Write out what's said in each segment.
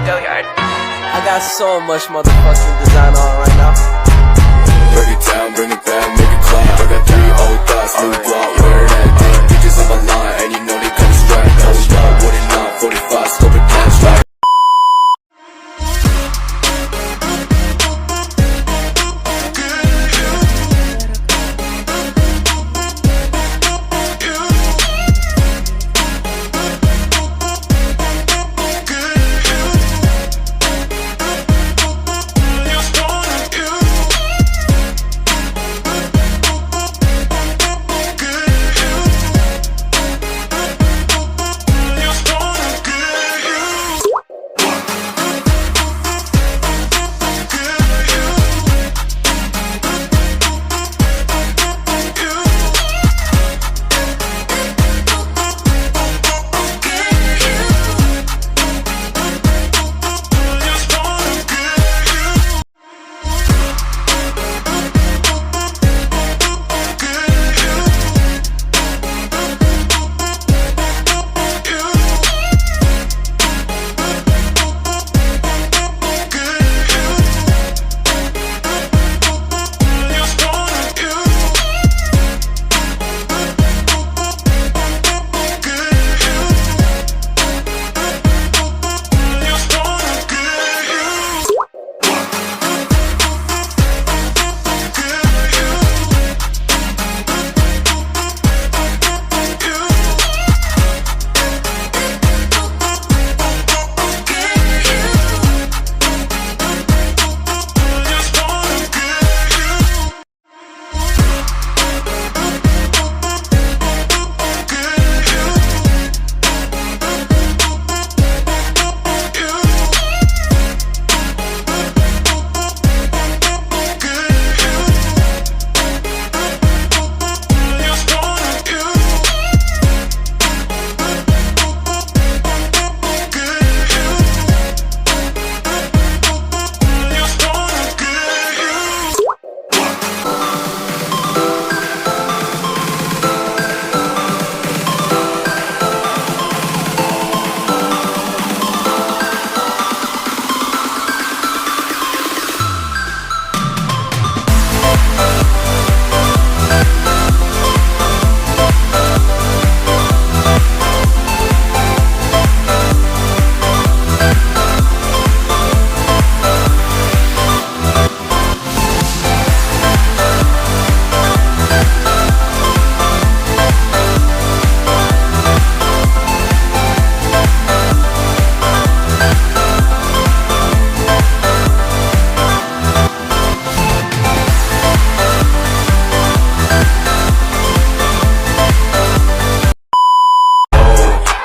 Gilliard. I got so much motherfucking design on right now. Break it down, bring it back, make it clap. I got 3 old thoughts, new block, where that day. Bitches on my line, and you know they come straight. Hold up, what it not, 45, scope it cash like.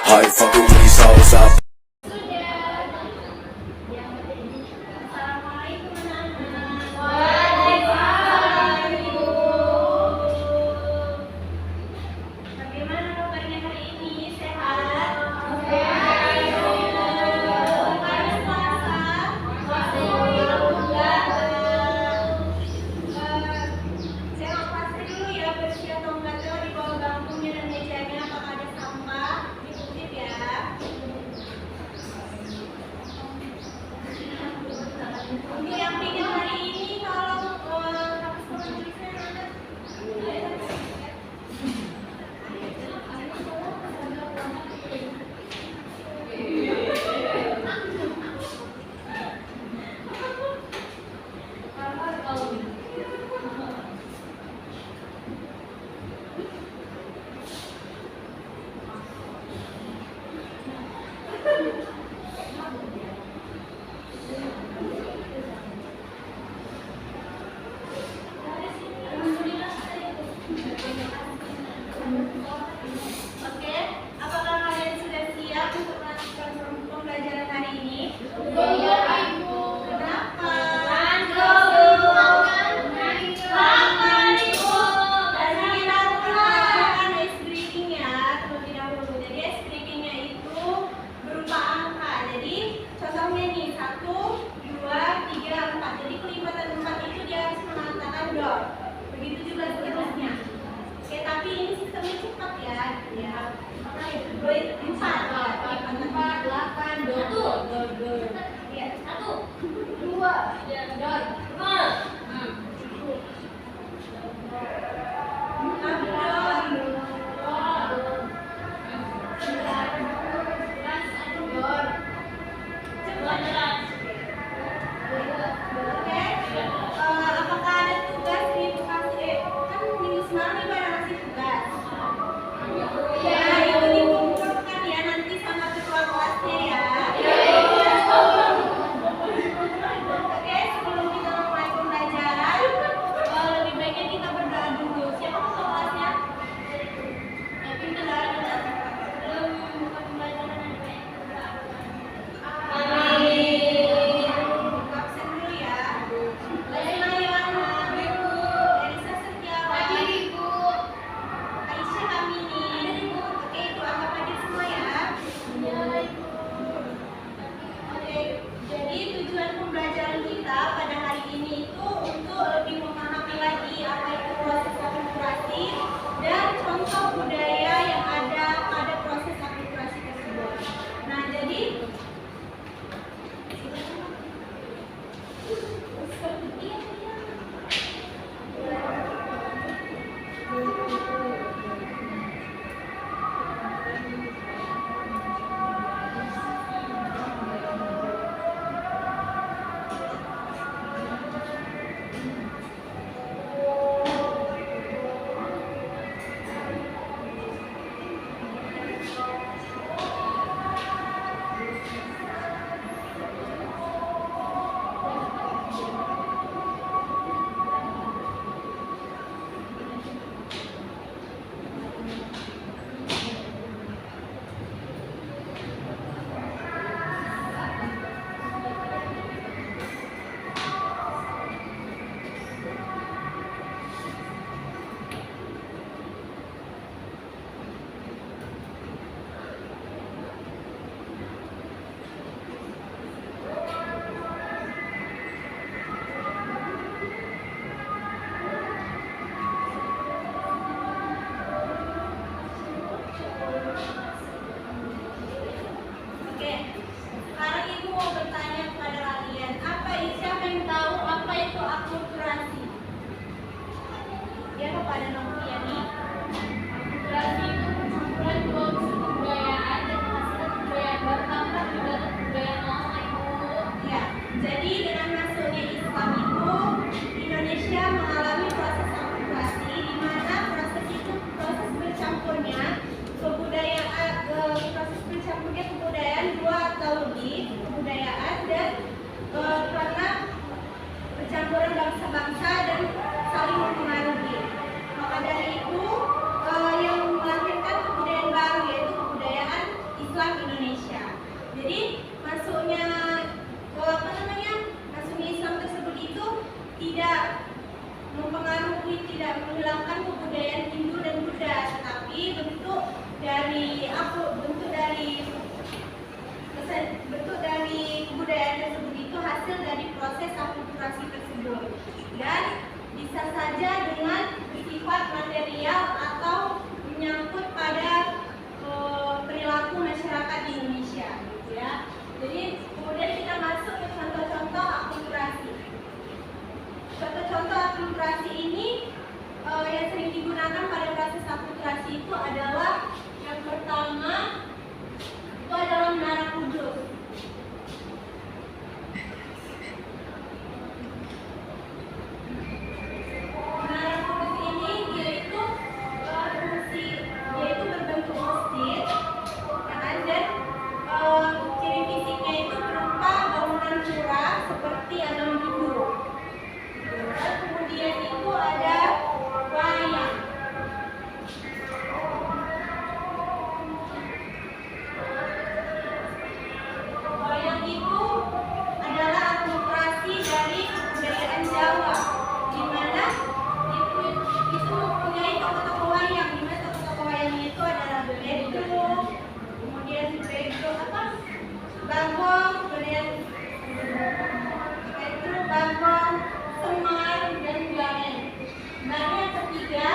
I ain't fucking with these hoes out. Oke, sekarang Ibu mau bertanya kepada kalian, siapa yang tahu apa itu akulturasi? Ya, kepada Noviani. Akulturasi itu percampuran dua unsur kebudayaan dan menghasilkan kebudayaan baru tanpa terlibat kebudayaan lama, Ibu. Ya, jadi dengan masuknya Islam itu Indonesia mengalami proses akulturasi, di mana proses bercampurnya kebudayaan dua atau lebih kebudayaan dan karena percampuran bangsa-bangsa dan saling mempengaruhi. Maka dari itu yang melahirkan kebudayaan baru yaitu kebudayaan Islam Indonesia. Jadi masuknya Islam tersebut itu tidak mempengaruhi, tidak menghilangkan kebudayaan Hindu dan Buddha, tetapi bentuk dari kebudayaan tersebut itu hasil dari proses akulturasi tersebut dan bisa saja dengan bersifat material atau menyangkut pada perilaku masyarakat di Indonesia, gitu ya. Jadi kemudian kita masuk ke contoh-contoh akulturasi. Contoh-contoh akulturasi ini yang sering digunakan pada proses akulturasi itu adalah yang pertama itu adalah Menara Kudus. Menara Kudus ini yaitu berbentuk masjid, dan ciri fisiknya itu berupa bangunan pura seperti Alam Hindu. Dan kemudian itu ada wayang. Wayang itu adalah akulturasi dari kebudayaan Jawa, di mana itu mempunyai tokoh-tokoh wayang, di mana tokoh-tokoh wayang itu adalah Beledro, kemudian Bagong, kemudian Bagong, Semar, dan Garen. Lalu yang ketiga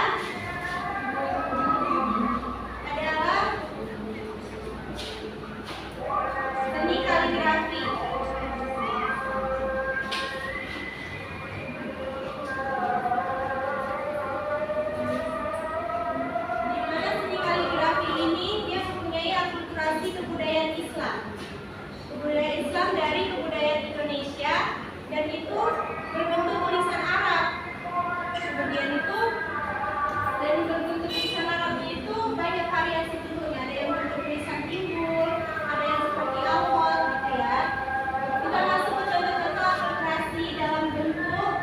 adalah seni kaligrafi. Di mana seni kaligrafi ini dia mempunyai akulturasi kebudayaan Islam. Kebudayaan Islam dari kebudayaan Indonesia, dan itu berbentuk tulisan Arab. Kemudian itu dari bentuk tulisan Arab itu banyak variasi bentuknya. Ada yang bentuk tulisan timbul, ada yang seperti awal, gitu ya. Kita masuk ke contoh-contoh akulturasi dalam bentuk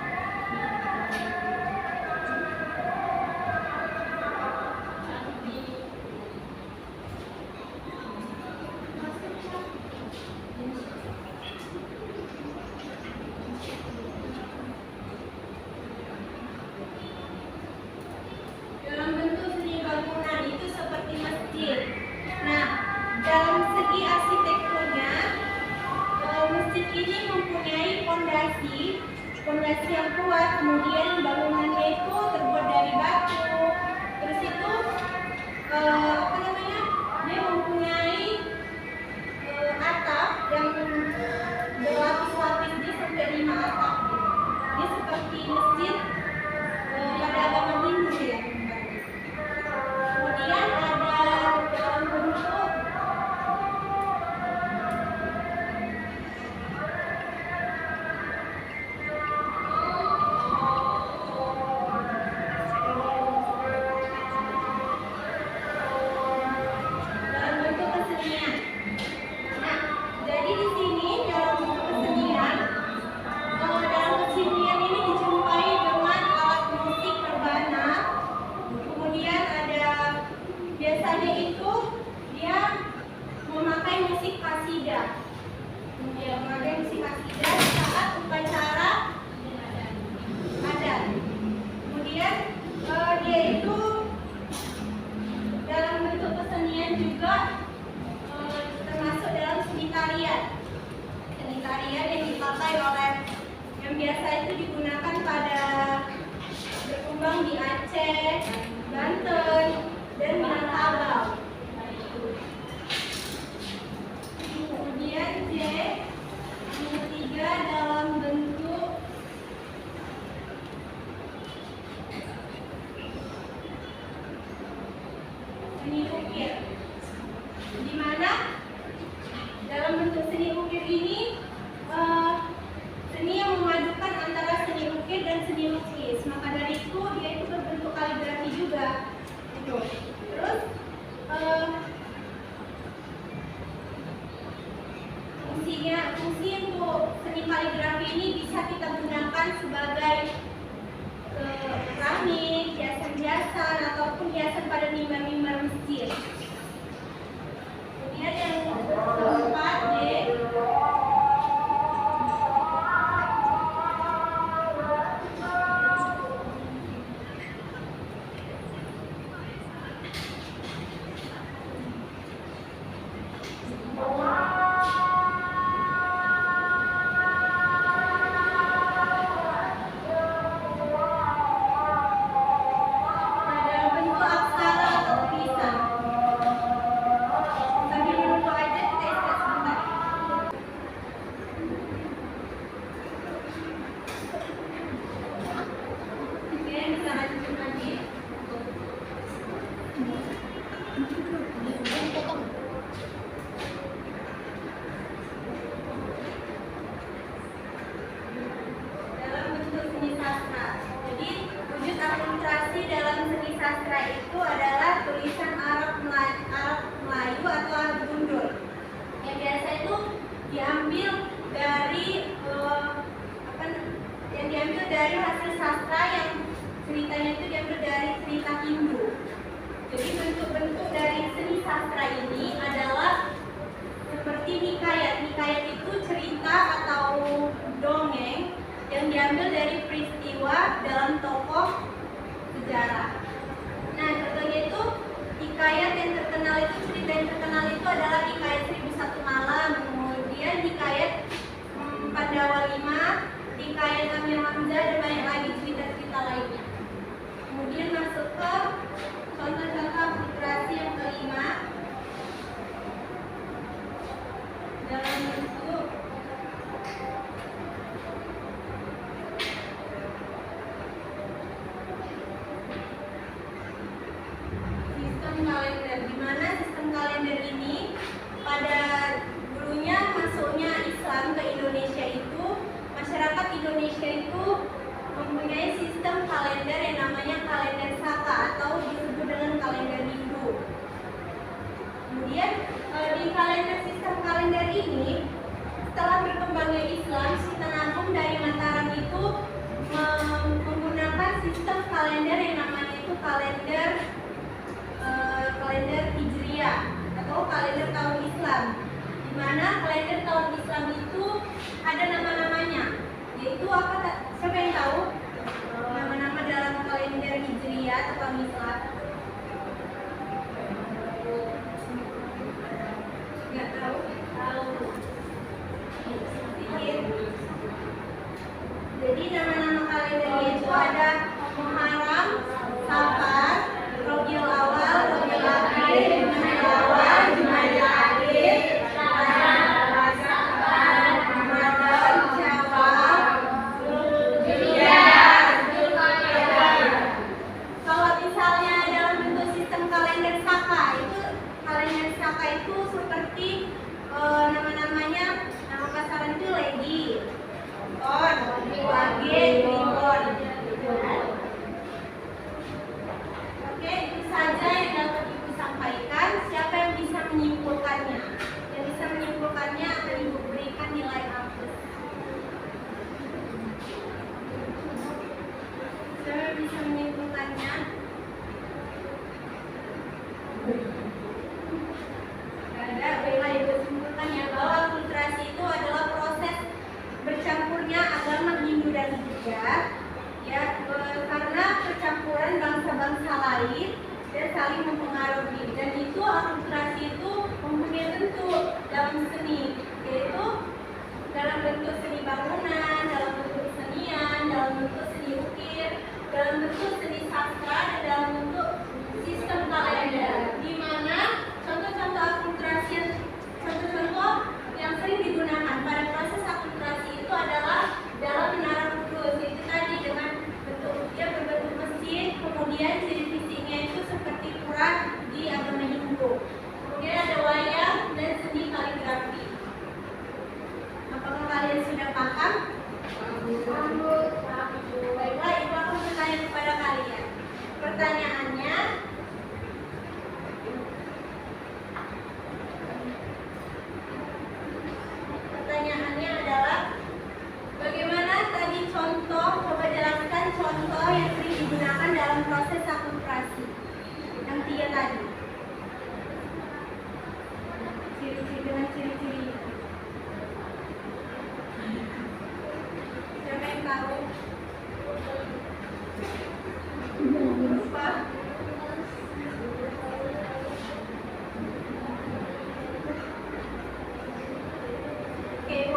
seni bangunan itu seperti masjid. Nah, dalam segi arsitekturnya, masjid ini mempunyai fondasi yang kuat. Kemudian bangunannya itu terbuat dari batu. Terus itu dia mempunyai atap yang berlapis-lapis, dia sampai 5 atap. Dia seperti masjid pada agama Hindu ya. Kemudian ada dalam bentuk kesenian. Nah, jadi di sini dalam bentuk kesenian, ini dijumpai dengan alat musik rebana. Kemudian ada biasanya itu dia memakai musik qasidah. Saat upacara adat. Kemudian dia itu dalam bentuk kesenian juga termasuk dalam seni tarian. Seni tarian yang dipakai yang biasa itu digunakan pada berkembang di Aceh, Banten, dan Minangkabau. Fungsi untuk seni kaligrafi ini bisa kita gunakan sebagai keramik, hiasan-hiasan ataupun hiasan pada mimbar-mimbar masjid. Kemudian yang keempat, D. Sastra itu adalah tulisan Arab Melayu atau Arab Gundul. Yang biasa itu diambil dari hasil sastra yang ceritanya itu diambil dari cerita Hindu. Jadi bentuk-bentuk dari seni sastra ini adalah seperti hikayat. Hikayat itu cerita atau dongeng yang diambil dari peristiwa dalam tokoh sejarah. Nah, contohnya itu hikayat yang terkenal itu, cerita yang terkenal itu adalah hikayat 1001 Malam, kemudian hikayat Pandawa 5, hikayat Amir Hamzah, dan banyak lagi cerita-cerita lainnya. Kemudian masuk ke contoh-contoh literasi yang kelima dalam bentuk kalender, di mana sistem kalender ini pada dulunya masuknya Islam ke Indonesia itu, masyarakat Indonesia itu mempunyai sistem kalender yang namanya kalender Saka atau disebut dengan kalender Hindu. Kemudian di sistem kalender ini, setelah berkembangnya Islam, Sultan Agung dari Mataram itu menggunakan sistem kalender yang namanya itu kalender Hijriah atau kalender tahun Islam, di mana kalender tahun Islam itu ada nama-namanya, yaitu apa? Siapa yang tahu nama-nama dalam kalender Hijriah atau tahun Islam? Nggak tahu? Tahu. Sedikit. Jadi nama-nama kalendernya itu ada Muharram, Safar, Rabiul Awal, Rabiul Akhir, Jumadil Awal, Jumadil Akhir, Ramadan, Syawal, Zulhijjah, Zulqa'dah. Kalau misalnya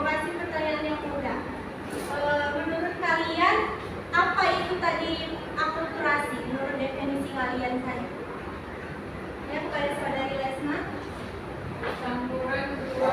kasih pertanyaan yang mudah. Menurut kalian, apa itu tadi akulturasi? Menurut definisi kalian tadi? Ya, kepada saudari Lesma. Campuran dua